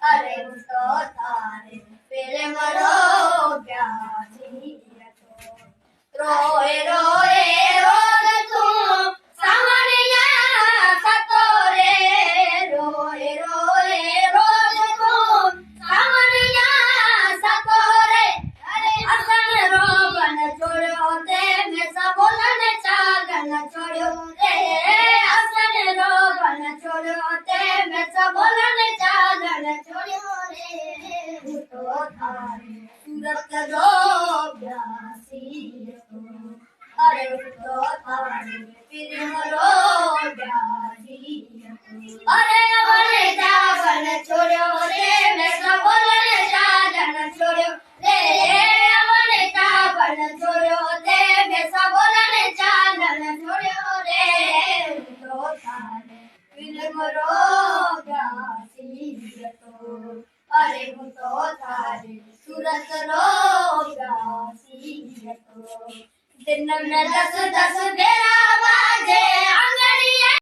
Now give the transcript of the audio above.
अरे હું તો તારે પ્રેમ રોગ્યા છીએ તો રોય રોય રોજ તું સાવણિયા થતો રે રોય રોય રોજ તું સાવણિયા થતો રે અસન રોગન છોડ્યો તે મેં સબોલન ચાગન છોડ્યો રે અસન રોગન છોડ્યો તે મેં સબોલન ચાગન છોડ્યો રે હું તો તારે સુરત રોગ્યા છીએ તો અરે હું તો તારે પ્રેમ રોગ્યા છીએ તો અરે અવને ચાગન છોડ્યો રે મેં સબોલન ચાગન છોડ્યો રે અવને ચાગન છોડ્યો તે મેં સબોલન ચાગન છોડ્યો રે હું તો તારે પ્રેમ રોગ્યા છીએ તો અરે હું તો તારે સુરત રોગ્યા છીએ તો दिन में 10 10 बेरा बाजे